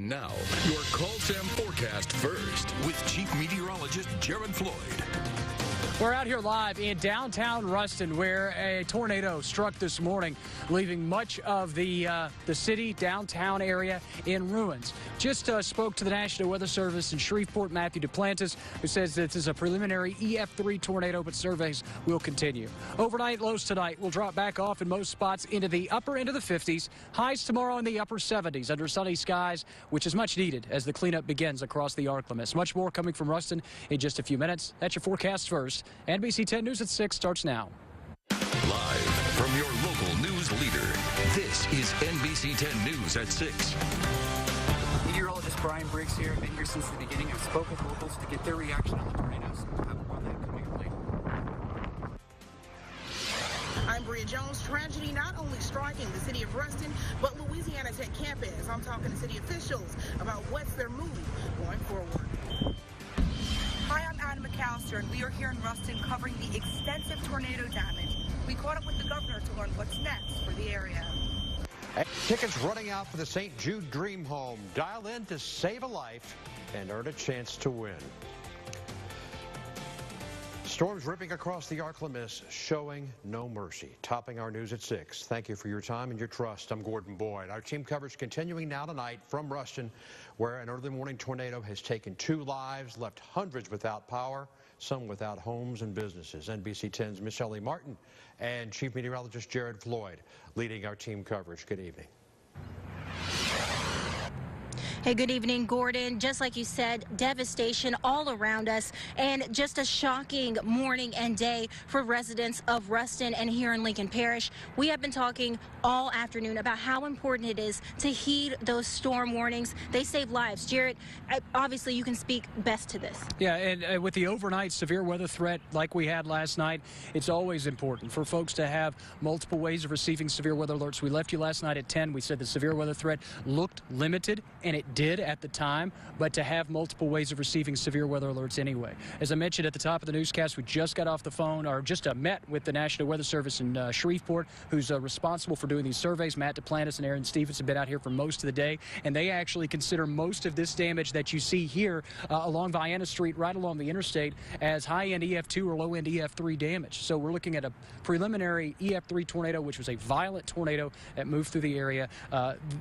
Now, your Call Sam forecast first with Chief Meteorologist Jared Floyd. We're out here live in downtown Ruston, where a tornado struck this morning, leaving much of the city downtown area in ruins. Just spoke to the National Weather Service in Shreveport, Matthew Duplantis, who says this is a preliminary EF3 tornado, but surveys will continue. Overnight lows tonight will drop back off in most spots into the upper end of the 50s. Highs tomorrow in the upper 70s under sunny skies, which is much needed as the cleanup begins across the ArcLimis. Much more coming from Ruston in just a few minutes. That's your forecast first. NBC 10 News at 6 starts now. Live from your local news leader, this is NBC 10 News at 6. Meteorologist Brian Briggs here. I've been here since the beginning. I've spoken with locals to get their reaction on the tornadoes. We'll have more on that coming up later. I'm Bria Jones. Tragedy not only striking the city of Ruston, but Louisiana Tech campus. I'm talking to city officials about what's their move going forward. Hi, I'm Anna McAllister, and we are here in Ruston covering the extensive tornado damage. We caught up with the governor to learn what's next for the area. Tickets running out for the St. Jude Dream Home. Dial in to save a life and earn a chance to win. Storms ripping across the ArcLimis, showing no mercy. Topping our news at 6. Thank you for your time and your trust. I'm Gordon Boyd. Our team coverage continuing now tonight from Ruston, where an early morning tornado has taken 2 lives, left hundreds without power, some without homes and businesses. NBC 10's Michelle E. Martin and Chief Meteorologist Jared Floyd leading our team coverage. Good evening. Hey, good evening, Gordon. Just like you said, devastation all around us, and just a shocking morning and day for residents of Ruston and here in Lincoln Parish. We have been talking all afternoon about how important it is to heed those storm warnings. They save lives. Jared, obviously you can speak best to this. Yeah, and with the overnight severe weather threat like we had last night, it's always important for folks to have multiple ways of receiving severe weather alerts. We left you last night at 10. We said the severe weather threat looked limited, and it did at the time, but to have multiple ways of receiving severe weather alerts anyway. As I mentioned at the top of the newscast, we just got off the phone, or just met with the National Weather Service in Shreveport, who's responsible for doing these surveys. Matt Duplantis and Aaron Stevens have been out here for most of the day, and they actually consider most of this damage that you see here along Vienna Street, right along the interstate, as high-end EF2 or low-end EF3 damage. So we're looking at a preliminary EF3 tornado, which was a violent tornado that moved through the area.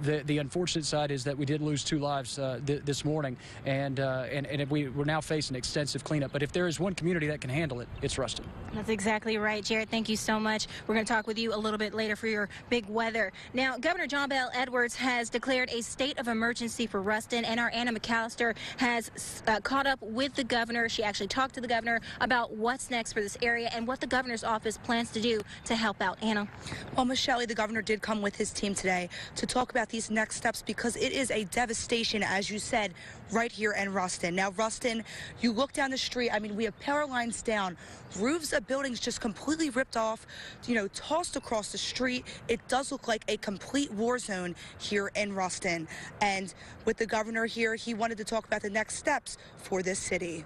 The unfortunate side is that we did lose 2 lives this morning, and we're now facing extensive cleanup. But if there is one community that can handle it, it's Ruston. That's exactly right, Jared. Thank you so much. We're going to talk with you a little bit later for your big weather. Now, Governor John Bell Edwards has declared a state of emergency for Ruston, and our Anna McAllister has caught up with the governor. She actually talked to the governor about what's next for this area and what the governor's office plans to do to help out. Anna. Well, Michelle, the governor did come with his team today to talk about these next steps, because it is a devastation, as you said, right here in Ruston. Now, Ruston, you look down the street, I mean, we have power lines down, roofs of buildings just completely ripped off, tossed across the street. It does look like a complete war zone here in Ruston. And with the governor here, he wanted to talk about the next steps for this city.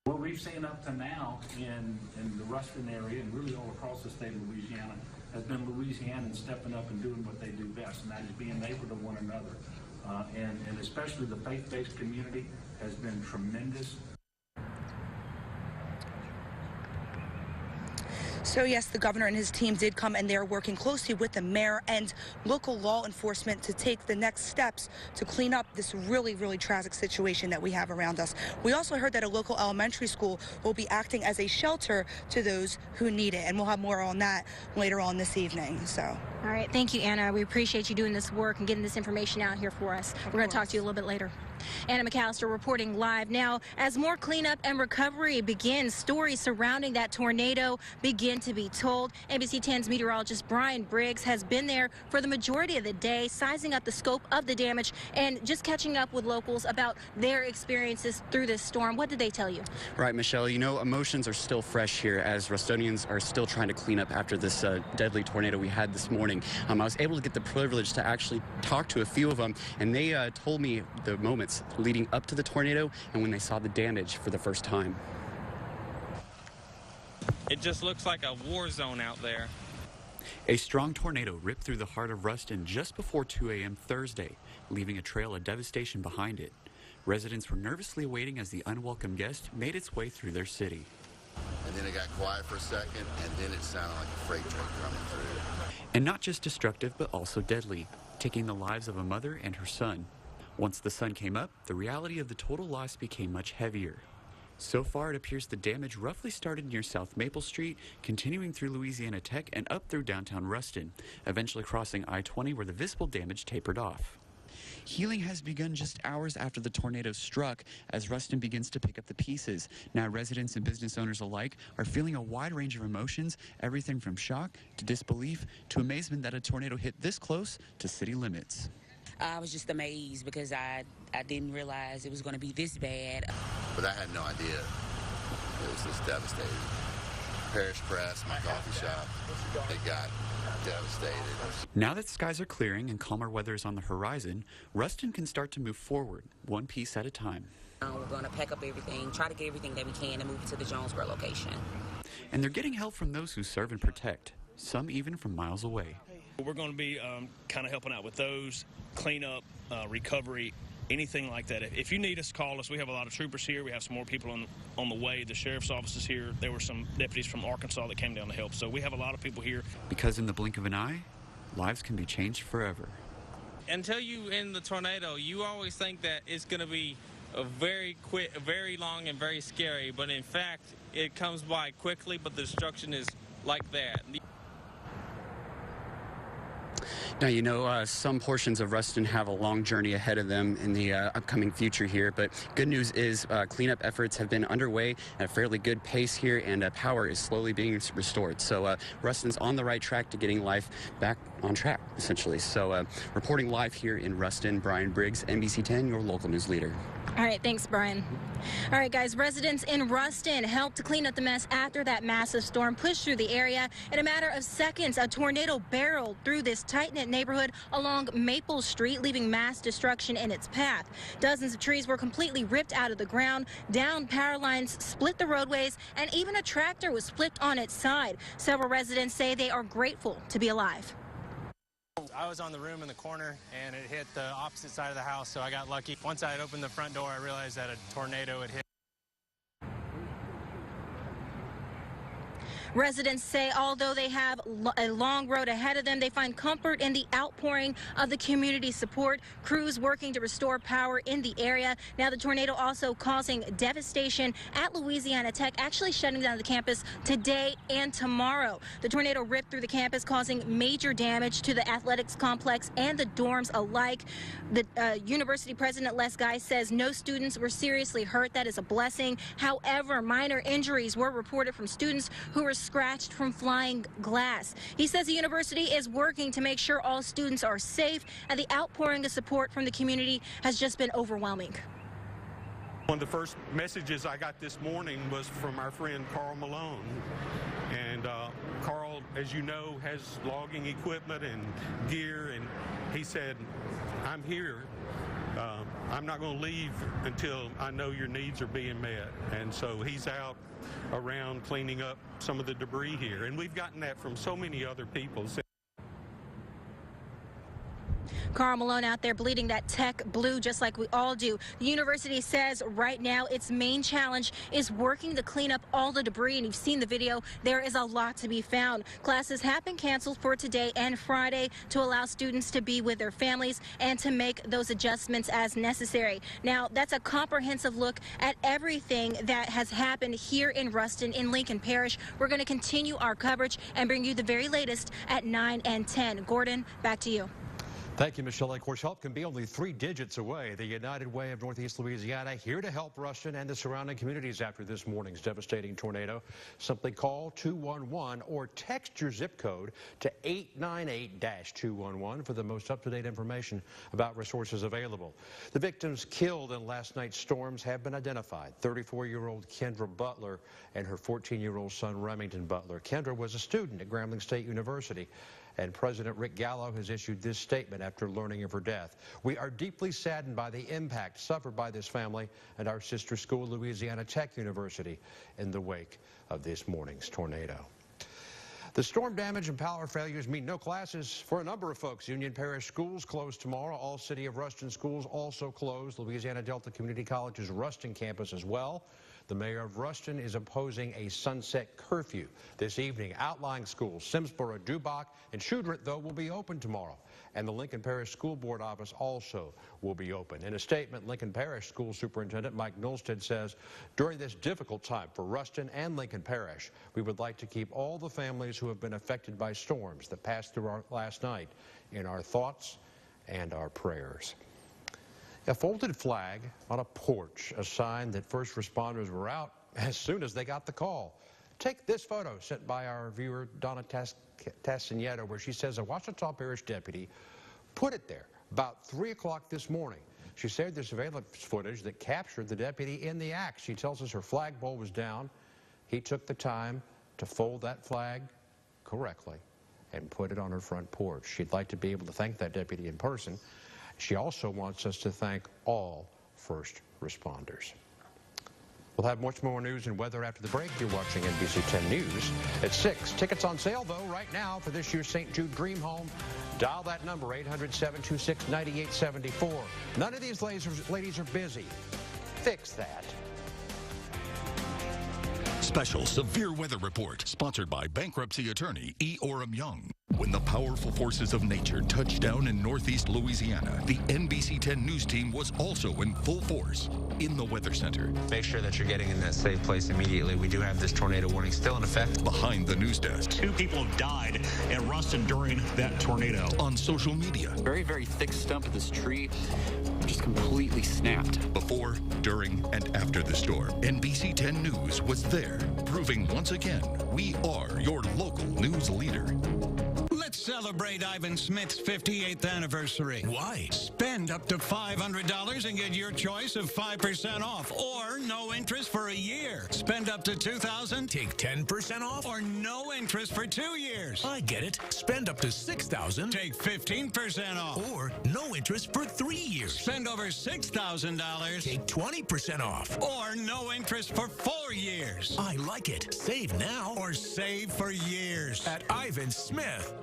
What we've seen up to now in the Ruston area and really all across the state of Louisiana has been Louisianans stepping up and doing what they do best, and that is being neighbor to one another. And especially the faith-based community has been tremendous. So yes, the governor and his team did come, and they're working closely with the mayor and local law enforcement to take the next steps to clean up this really, really tragic situation that we have around us. We also heard that a local elementary school will be acting as a shelter to those who need it, and we'll have more on that later on this evening. So. All right, thank you, Anna. We appreciate you doing this work and getting this information out here for us. We're going to talk to you a little bit later. Anna McAllister reporting live now. As more cleanup and recovery begins, stories surrounding that tornado begin to be told. NBC 10's meteorologist Brian Briggs has been there for the majority of the day, sizing up the scope of the damage and just catching up with locals about their experiences through this storm. What did they tell you? Right, Michelle, emotions are still fresh here as Rustonians are still trying to clean up after this deadly tornado we had this morning. I was able to get the privilege to actually talk to a few of them, and they told me the moments leading up to the tornado and when they saw the damage for the first time. It just looks like a war zone out there. A strong tornado ripped through the heart of Ruston just before 2 a.m. Thursday, leaving a trail of devastation behind it. Residents were nervously waiting as the unwelcome guest made its way through their city. And then it got quiet for a second, and then it sounded like a freight train coming through. And not just destructive, but also deadly, taking the lives of a mother and her son. Once the sun came up, the reality of the total loss became much heavier. So far, it appears the damage roughly started near South Maple Street, continuing through Louisiana Tech and up through downtown Ruston, eventually crossing I-20 where the visible damage tapered off. Healing has begun just hours after the tornado struck as Ruston begins to pick up the pieces. Now residents and business owners alike are feeling a wide range of emotions, everything from shock to disbelief to amazement that a tornado hit this close to city limits. I was just amazed because I didn't realize it was going to be this bad. But I had no idea it was this devastating. Parish Press, my coffee shop, it got devastated. Now that skies are clearing and calmer weather is on the horizon, Ruston can start to move forward, one piece at a time. We're going to pack up everything, try to get everything that we can and move it to the Jonesboro location. And they're getting help from those who serve and protect, some even from miles away. We're going to be kind of helping out with those, cleanup, recovery, anything like that. If you need us, call us. We have a lot of troopers here. We have some more people on the way. The sheriff's office is here. There were some deputies from Arkansas that came down to help. So we have a lot of people here. Because in the blink of an eye, lives can be changed forever. Until you in the tornado, you always think that it's going to be a very quick, very long, and very scary. But in fact, it comes by quickly, but the destruction is like that. Now, you know, some portions of Ruston have a long journey ahead of them in the upcoming future here, but good news is cleanup efforts have been underway at a fairly good pace here, and power is slowly being restored. So Ruston's on the right track to getting life back on track, essentially. So reporting live here in Ruston, Brian Briggs, NBC 10, your local news leader. All right, thanks, Brian. All right, guys, residents in Ruston helped to clean up the mess after that massive storm pushed through the area. In a matter of seconds, a tornado barreled through this tight-knit neighborhood along Maple Street, leaving mass destruction in its path. Dozens of trees were completely ripped out of the ground, downed power lines, split the roadways, and even a tractor was flipped on its side. Several residents say they are grateful to be alive. I was on the room in the corner, and it hit the opposite side of the house, so I got lucky. Once I had opened the front door, I realized that a tornado had hit. Residents say although they have a long road ahead of them, they find comfort in the outpouring of the community support, crews working to restore power in the area. Now the tornado also causing devastation at Louisiana Tech, actually shutting down the campus today and tomorrow. The tornado ripped through the campus, causing major damage to the athletics complex and the dorms alike. The university president, Les Guy, says no students were seriously hurt. That is a blessing. However, minor injuries were reported from students who were scratched from flying glass. He says the university is working to make sure all students are safe, and the outpouring of support from the community has just been overwhelming. One of the first messages I got this morning was from our friend Carl Malone. And Carl, as you know, has logging equipment and gear, and he said, I'm here. I'm not going to leave until I know your needs are being met. And so he's out around cleaning up some of the debris here. And we've gotten that from so many other people. Carl Malone out there bleeding that tech blue just like we all do. The university says right now its main challenge is working to clean up all the debris, and you've seen the video. There is a lot to be found. Classes have been canceled for today and Friday to allow students to be with their families and to make those adjustments as necessary. Now, that's a comprehensive look at everything that has happened here in Ruston in Lincoln Parish. We're going to continue our coverage and bring you the very latest at 9 and 10. Gordon, back to you. Thank you, Michelle. Of course, help can be only 3 digits away. The United Way of Northeast Louisiana here to help Ruston and the surrounding communities after this morning's devastating tornado. Simply call 211 or text your zip code to 898-211 for the most up-to-date information about resources available. The victims killed in last night's storms have been identified. 34-year-old Kendra Butler and her 14-year-old son Remington Butler. Kendra was a student at Grambling State University, and President Rick Gallo has issued this statement after learning of her death. We are deeply saddened by the impact suffered by this family and our sister school, Louisiana Tech University, in the wake of this morning's tornado. The storm damage and power failures mean no classes for a number of folks. Union Parish schools closed tomorrow. All City of Ruston schools also closed. Louisiana Delta Community College's Ruston campus as well. The mayor of Ruston is opposing a sunset curfew this evening. Outlying schools, Simsboro, Dubach, and Shudrit, though, will be open tomorrow. And the Lincoln Parish School Board office also will be open. In a statement, Lincoln Parish School Superintendent Mike Nolstead says, during this difficult time for Ruston and Lincoln Parish, we would like to keep all the families who have been affected by storms that passed through our last night in our thoughts and our prayers. A folded flag on a porch, a sign that first responders were out as soon as they got the call. Take this photo sent by our viewer Donna Tassinetto, where she says a Ouachita Parish deputy put it there about 3 o'clock this morning. She shared the surveillance footage that captured the deputy in the act. She tells us her flagpole was down. He took the time to fold that flag correctly and put it on her front porch. She'd like to be able to thank that deputy in person. She also wants us to thank all first responders. We'll have much more news and weather after the break. You're watching NBC 10 News at 6. Tickets on sale, though, right now for this year's St. Jude Dream Home. Dial that number, 800-726-9874. None of these ladies are busy. Fix that. Special severe weather report sponsored by bankruptcy attorney E. Orem Young. When the powerful forces of nature touched down in northeast Louisiana, the NBC 10 News team was also in full force in the weather center. Make sure that you're getting in that safe place immediately. We do have this tornado warning still in effect. Behind the news desk. 2 people have died at Ruston during that tornado. On social media. Very, very thick stump of this tree just completely snapped. Before, during, and after the storm, NBC 10 News was there, proving once again we are your local news leader. Let's celebrate Ivan Smith's 58th anniversary. Why? Spend up to $500 and get your choice of 5% off or no interest for a year. Spend up to $2,000, take 10% off, or no interest for 2 years. I get it. Spend up to $6,000, take 15% off, or no interest for 3 years. Spend over $6,000, take 20% off, or no interest for 4 years. I like it. Save now or save for years at Ivan Smith.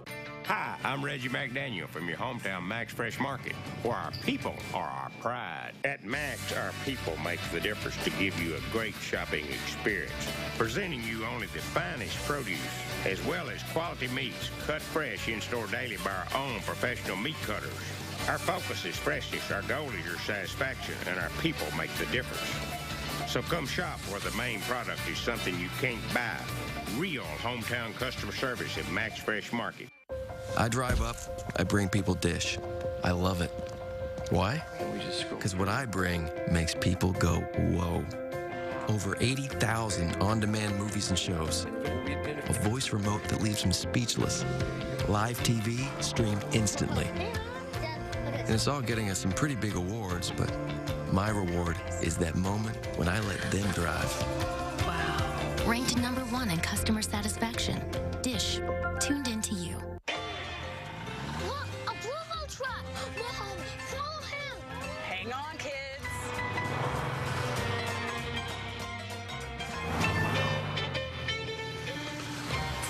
Hi, I'm Reggie McDaniel from your hometown Max Fresh Market, where our people are our pride. At Max, our people make the difference to give you a great shopping experience, presenting you only the finest produce, as well as quality meats cut fresh in-store daily by our own professional meat cutters. Our focus is freshness, our goal is your satisfaction, and our people make the difference. So come shop where the main product is something you can't buy. Real hometown customer service at Max Fresh Market. I drive up, I bring people dish. I love it. Why? Because what I bring makes people go, whoa. Over 80,000 on-demand movies and shows. A voice remote that leaves them speechless. Live TV streamed instantly. And it's all getting us some pretty big awards, but my reward is that moment when I let them drive. Wow. Ranked #1 in customer satisfaction. Dish, tuned into you. Look, a Bluebell truck. Mom, follow him. Hang on, kids.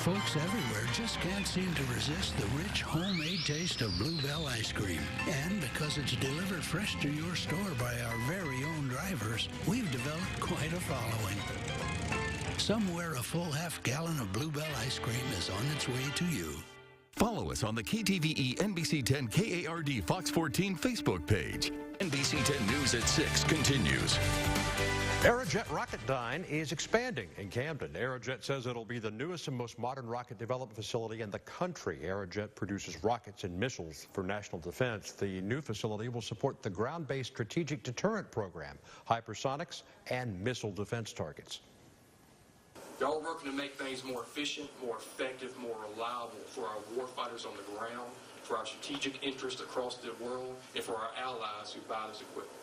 Folks everywhere just can't seem to resist the rich homemade taste of Bluebell ice cream. And because it's delivered fresh to your store by our very own drivers, we've developed quite a following. Somewhere a full half-gallon of Bluebell ice cream is on its way to you. Follow us on the KTVE NBC 10 KARD Fox 14 Facebook page. NBC 10 News at 6 continues. Aerojet Rocketdyne is expanding in Camden. Aerojet says it'll be the newest and most modern rocket development facility in the country. Aerojet produces rockets and missiles for national defense. The new facility will support the ground-based strategic deterrent program, hypersonics, and missile defense targets. Y'all are working to make things more efficient, more effective, more reliable for our warfighters on the ground, for our strategic interests across the world, and for our allies who buy this equipment.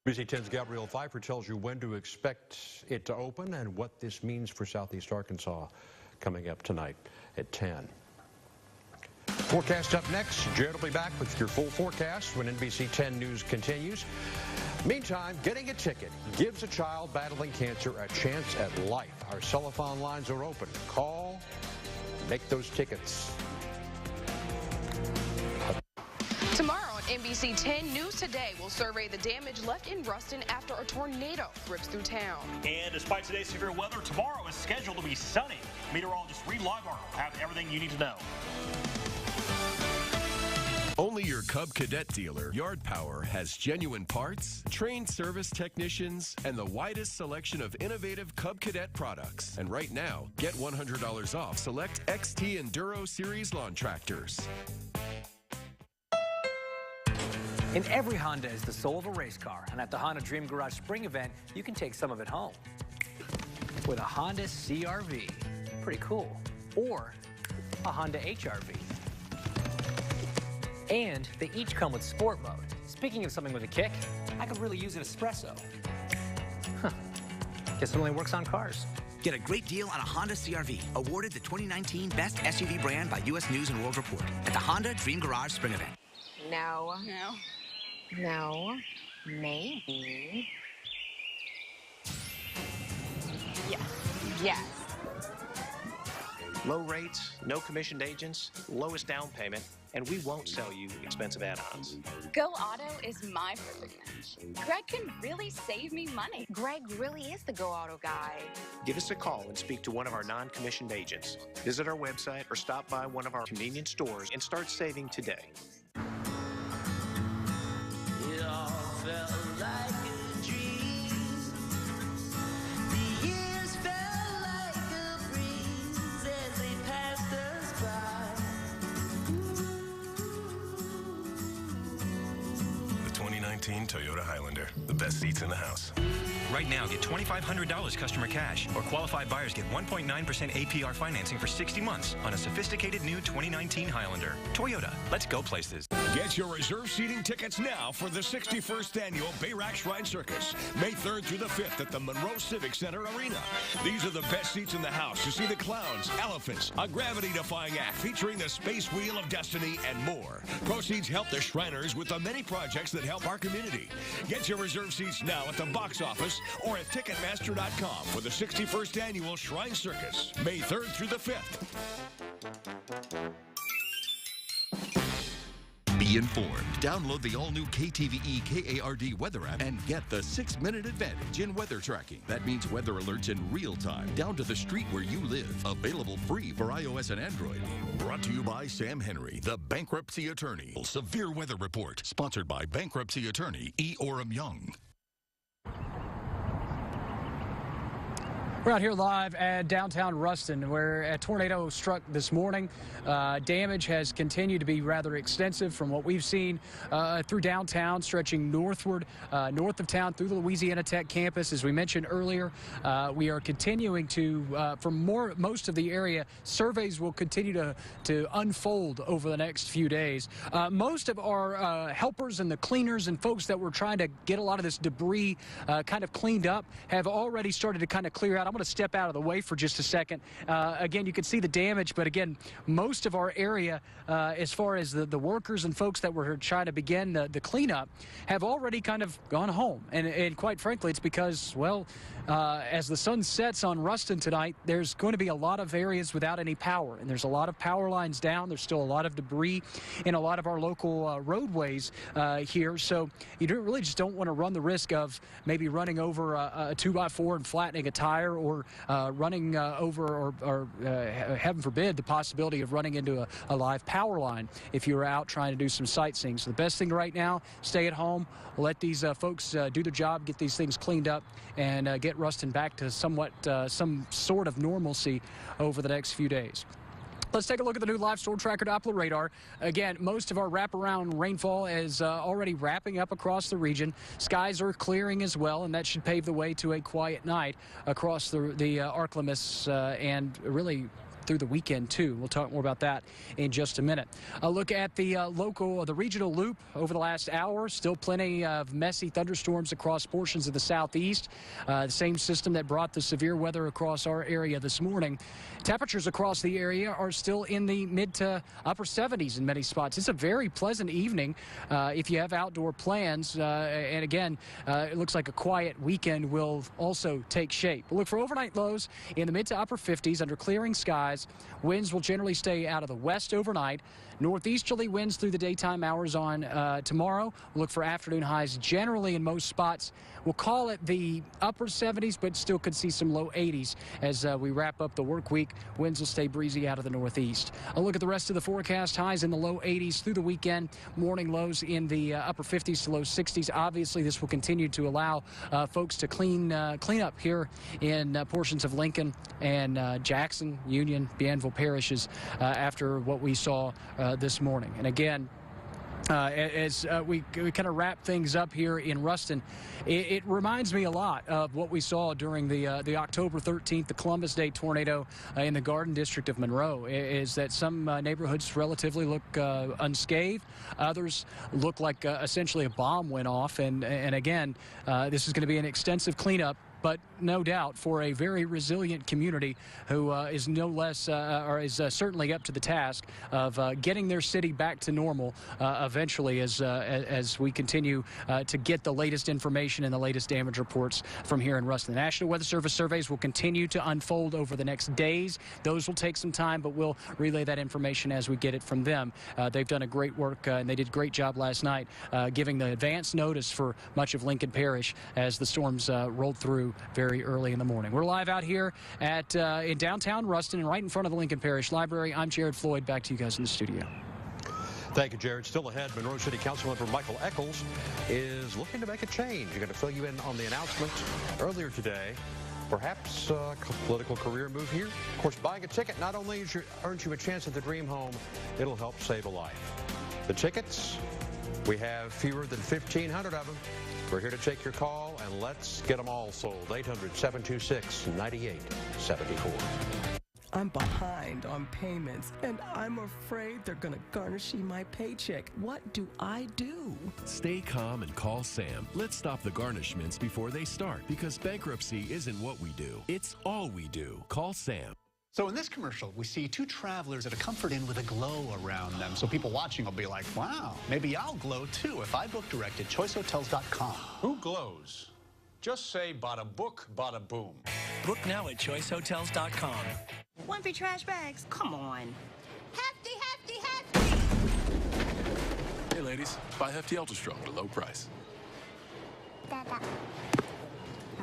NBC 10's Gabrielle Pfeiffer tells you when to expect it to open and what this means for Southeast Arkansas, coming up tonight at 10. Forecast up next. Jared will be back with your full forecast when NBC 10 News continues. Meantime, getting a ticket gives a child battling cancer a chance at life. Our cell phone lines are open. Call Make those tickets. Tomorrow on NBC 10 News Today, we'll survey the damage left in Ruston after a tornado rips through town. And despite today's severe weather, tomorrow is scheduled to be sunny. Meteorologist Reed Logart will have everything you need to know. Only your Cub Cadet dealer, Yard Power, has genuine parts, trained service technicians, and the widest selection of innovative Cub Cadet products. And right now, get $100 off select XT Enduro Series lawn tractors. In every Honda is the soul of a race car, and at the Honda Dream Garage Spring event, you can take some of it home with a Honda CR-V, pretty cool, or a Honda HR-V. And they each come with sport mode. Speaking of something with a kick, I could really use an espresso. Guess it only works on cars. Get a great deal on a Honda CR-V, awarded the 2019 Best SUV Brand by U.S. News & World Report at the Honda Dream Garage Spring event. No. Maybe. Yes. Low rates, no commissioned agents, lowest down payment, and we won't sell you expensive add-ons. Go Auto is my perfect match. Greg can really save me money. Greg really is the Go Auto guy. Give us a call and speak to one of our non-commissioned agents. Visit our website or stop by one of our convenience stores and start saving today. It all felt like a dream. The years felt like a breeze as they passed us by. The 2019 Toyota Highlander, the best seats in the house. Right now, get $2,500 customer cash, or qualified buyers get 1.9% APR financing for 60 months on a sophisticated new 2019 Highlander. Toyota, let's go places. Get your reserve seating tickets now for the 61st Annual Bayrak Shrine Circus, May 3rd through the 5th at the Monroe Civic Center Arena. These are the best seats in the house to see the clowns, elephants, a gravity-defying act featuring the Space Wheel of Destiny, and more. Proceeds help the Shriners with the many projects that help our community. Get your reserve seats now at the box office or at Ticketmaster.com for the 61st Annual Shrine Circus, May 3rd through the 5th. Be informed. Download the all-new KTVE KARD weather app and get the 6-minute advantage in weather tracking. That means weather alerts in real time, down to the street where you live. Available free for iOS and Android. Brought to you by Sam Henry, the bankruptcy attorney. Severe weather report, sponsored by bankruptcy attorney E. Orem Young. We're out here live at downtown Ruston, where a tornado struck this morning. Damage has continued to be rather extensive from what we've seen through downtown, stretching northward, north of town through the Louisiana Tech campus. As we mentioned earlier, we are continuing to, for most of the area, surveys will continue to unfold over the next few days. Most of our helpers and the cleaners and folks that were trying to get a lot of this debris kind of cleaned up have already started to kind of clear out. I'm going to step out of the way for just a second. Again, you can see the damage, but again, most of our area, as far as the workers and folks that were trying to begin the cleanup, have already kind of gone home. And quite frankly, it's because, well, as the sun sets on Ruston tonight, there's going to be a lot of areas without any power, and there's a lot of power lines down. There's still a lot of debris in a lot of our local roadways here, so you really just don't want to run the risk of maybe running over a 2x4 and flattening a tire, or running over, or heaven forbid, the possibility of running into a live power line if you were out trying to do some sightseeing. So the best thing right now, stay at home, let these folks do their job, get these things cleaned up, and get Ruston back to some sort of normalcy over the next few days. Let's take a look at the new live storm tracker Doppler radar. Again, most of our wraparound rainfall is already wrapping up across the region. Skies are clearing as well, and that should pave the way to a quiet night across the Arklamas and really through the weekend too. We'll talk more about that in just a minute. A look at the the regional loop over the last hour. Still plenty of messy thunderstorms across portions of the southeast. The same system that brought the severe weather across our area this morning. Temperatures across the area are still in the mid to upper 70s in many spots. It's a very pleasant evening if you have outdoor plans. And again, it looks like a quiet weekend will also take shape. We'll look for overnight lows in the mid to upper 50s under clearing skies. skies. Winds will generally stay out of the west overnight. Northeasterly winds through the daytime hours on tomorrow. We'll look for afternoon highs generally in most spots. We'll call it the upper 70s, but still could see some low 80s as we wrap up the work week. Winds will stay breezy out of the northeast. A look at the rest of the forecast. Highs in the low 80s through the weekend. Morning lows in the upper 50s to low 60s. Obviously, this will continue to allow folks to clean up here in portions of Lincoln and Jackson, Union, Bienville parishes after what we saw this morning. And again, as we kind of wrap things up here in Ruston, it reminds me a lot of what we saw during the October 13th, the Columbus Day tornado in the Garden District of Monroe. Is that some neighborhoods relatively look unscathed, others look like essentially a bomb went off. And again, this is going to be an extensive cleanup, but no doubt for a very resilient community who is no less or is certainly up to the task of getting their city back to normal eventually as we continue to get the latest information and the latest damage reports from here in Ruston. The National Weather Service surveys will continue to unfold over the next days. Those will take some time, but we'll relay that information as we get it from them. They've done a great work and they did a great job last night giving the advance notice for much of Lincoln Parish as the storms rolled through very early in the morning. We're live out here at in downtown Ruston and right in front of the Lincoln Parish Library. I'm Jared Floyd. Back to you guys in the studio. Thank you, Jared. Still ahead, Monroe City Councilmember Michael Echols is looking to make a change. You're going to fill you in on the announcement earlier today. Perhaps a political career move here. Of course, buying a ticket not only earns you a chance at the dream home, it'll help save a life. The tickets, we have fewer than 1,500 of them. We're here to take your call, and let's get them all sold. 800-726-9874. I'm behind on payments, and I'm afraid they're going to garnish my paycheck. What do I do? Stay calm and call Sam. Let's stop the garnishments before they start, because bankruptcy isn't what we do. It's all we do. Call Sam. So in this commercial, we see two travelers at a Comfort Inn with a glow around them. So people watching will be like, wow, maybe I'll glow too if I book direct at choicehotels.com. Who glows? Just say bada book, bada boom. Book now at choicehotels.com. One for trash bags. Come on. Hefty, hefty, hefty. Hey ladies, buy Hefty Ultra Strong at a low price. Dada.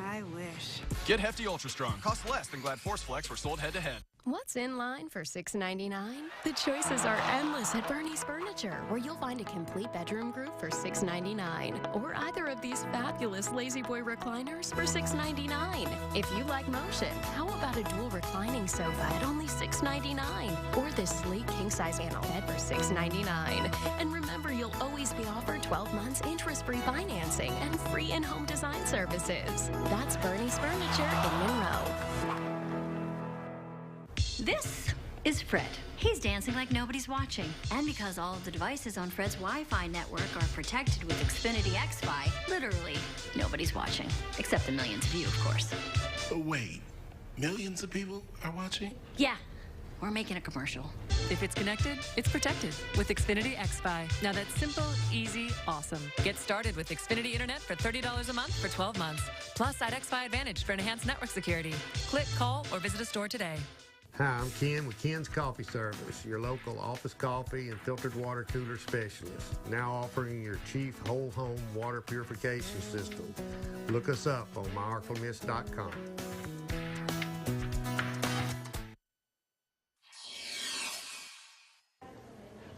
I wish. Get Hefty Ultra Strong. Costs less than Glad Force Flex were sold head to head. What's in line for $6.99? The choices are endless at Bernie's Furniture, where you'll find a complete bedroom group for $6.99, or either of these fabulous Lazy Boy recliners for $6.99. If you like motion, how about a dual reclining sofa at only $6.99, or this sleek king-size panel bed for $6.99? And remember, you'll always be offered 12 months interest-free financing and free in-home design services. That's Bernie's Furniture in Monroe. This is Fred. He's dancing like nobody's watching. And because all of the devices on Fred's Wi-Fi network are protected with Xfinity XFi, literally nobody's watching. Except the millions of you, of course. Wait, millions of people are watching? Yeah, we're making a commercial. If it's connected, it's protected with Xfinity XFi. Now that's simple, easy, awesome. Get started with Xfinity Internet for $30 a month for 12 months. Plus, add XFi Advantage for enhanced network security. Click, call, or visit a store today. Hi, I'm Ken with Ken's Coffee Service, your local office coffee and filtered water cooler specialist. Now offering your cheap whole home water purification system. Look us up on myarclemist.com.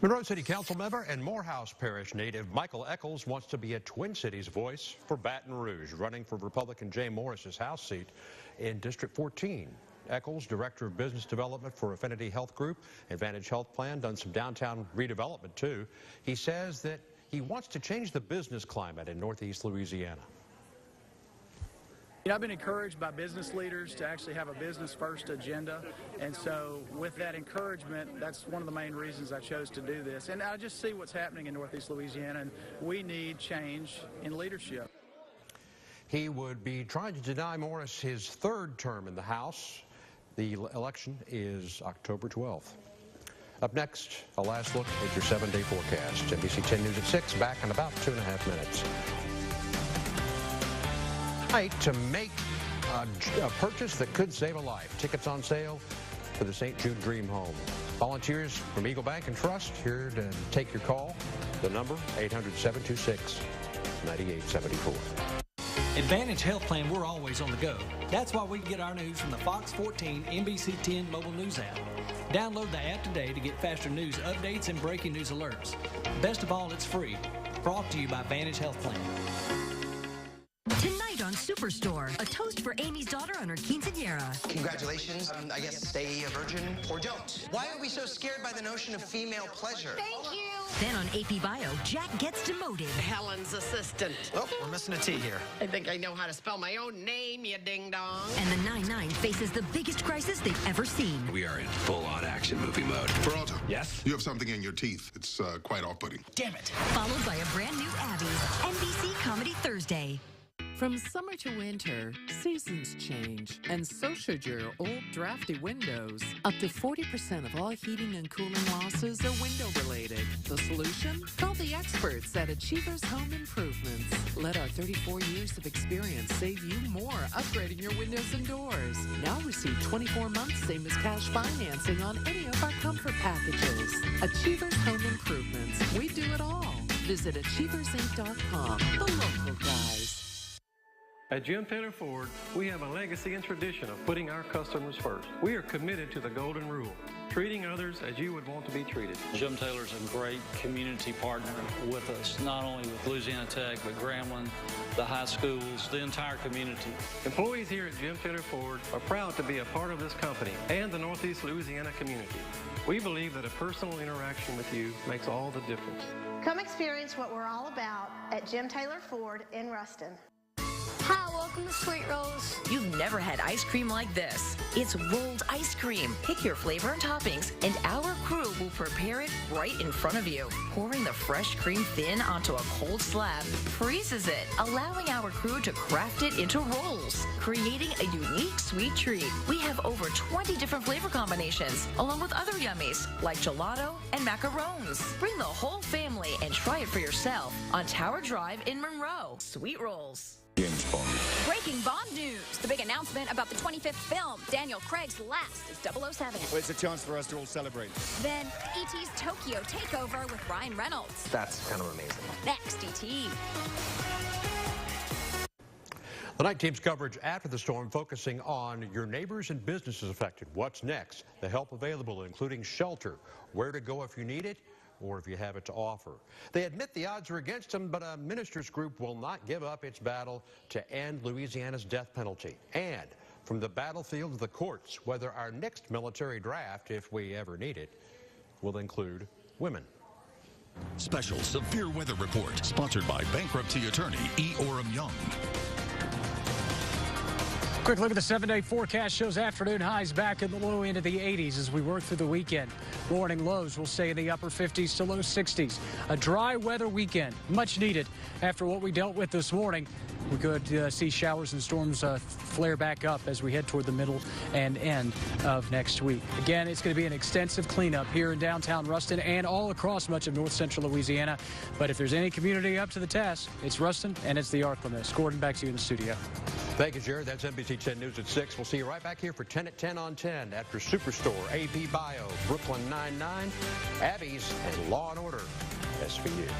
Monroe City Council member and Morehouse Parish native Michael Echols wants to be a Twin Cities voice for Baton Rouge, running for Republican Jay Morris's House seat in District 14. Echols, Director of Business Development for Affinity Health Group, Advantage Health Plan, done some downtown redevelopment too. He says that he wants to change the business climate in Northeast Louisiana. I've been encouraged by business leaders to actually have a business-first agenda, and so with that encouragement, that's one of the main reasons I chose to do this. And I just see what's happening in Northeast Louisiana, and we need change in leadership. He would be trying to deny Morris his third term in the House. The election is October 12th. Up next, a last look at your 7-day forecast. NBC 10 News at 6, back in about 2.5 minutes. To make a purchase that could save a life. Tickets on sale for the St. Jude Dream Home. Volunteers from Eagle Bank and Trust here to take your call. The number, 800-726-9874. Advantage Health Plan, we're always on the go. That's why we get our news from the Fox 14 NBC 10 mobile news app. Download the app today to get faster news updates and breaking news alerts. Best of all, it's free. Brought to you by Advantage Health Plan. Tonight on Superstore, a toast for Amy's daughter on her quinceañera. Congratulations. I guess stay a virgin or don't. Why are we so scared by the notion of female pleasure? Thank you. Then on AP Bio, Jack gets demoted. Helen's assistant. Oh, we're missing a T here. I think I know how to spell my own name, you ding-dong. And the 9-9 faces the biggest crisis they've ever seen. We are in full-on action movie mode. Peralta. Yes? You have something in your teeth. It's quite off-putting. Damn it. Followed by a brand new Abby's NBC Comedy Thursday. From summer to winter, seasons change, and so should your old drafty windows. Up to 40% of all heating and cooling losses are window-related. The solution? Call the experts at Achievers Home Improvements. Let our 34 years of experience save you more upgrading your windows and doors. Now receive 24 months same as cash financing on any of our comfort packages. Achievers Home Improvements. We do it all. Visit achieversinc.com. The local guys. At Jim Taylor Ford, we have a legacy and tradition of putting our customers first. We are committed to the golden rule, treating others as you would want to be treated. Jim Taylor's a great community partner with us, not only with Louisiana Tech, but Grambling, the high schools, the entire community. Employees here at Jim Taylor Ford are proud to be a part of this company and the Northeast Louisiana community. We believe that a personal interaction with you makes all the difference. Come experience what we're all about at Jim Taylor Ford in Ruston. Hi, welcome to Sweet Rolls. You've never had ice cream like this. It's rolled ice cream. Pick your flavor and toppings, and our crew will prepare it right in front of you. Pouring the fresh cream thin onto a cold slab freezes it, allowing our crew to craft it into rolls, creating a unique sweet treat. We have over 20 different flavor combinations, along with other yummies like gelato and macarons. Bring the whole family and try it for yourself on Tower Drive in Monroe. Sweet Rolls. James Bond. Breaking Bond news. The big announcement about the 25th film. Daniel Craig's last is 007. Well, it's a chance for us to all celebrate. Then E.T.'s Tokyo Takeover with Ryan Reynolds. That's kind of amazing. Next, E.T. The night team's coverage after the storm focusing on your neighbors and businesses affected. What's next? The help available, including shelter, where to go if you need it, or if you have it to offer. They admit the odds are against them, but a ministers group will not give up its battle to end Louisiana's death penalty. And from the battlefield to the courts, whether our next military draft, if we ever need it, will include women. Special Severe Weather Report, sponsored by bankruptcy attorney E. Orem Young. Quick look at the 7-day forecast shows afternoon highs back in the low end of the 80s as we work through the weekend. Morning lows will stay in the upper 50s to low 60s. A dry weather weekend, much needed after what we dealt with this morning. We could see showers and storms flare back up as we head toward the middle and end of next week. Again, it's going to be an extensive cleanup here in downtown Ruston and all across much of north central Louisiana. But if there's any community up to the task, it's Ruston and it's the Arklamass. Gordon, back to you in the studio. Thank you, Jared. That's NBC 10 News at 6. We'll see you right back here for 10 at 10 on 10 after Superstore, AP Bio, Brooklyn 99, Abby's, and Law and Order SVU.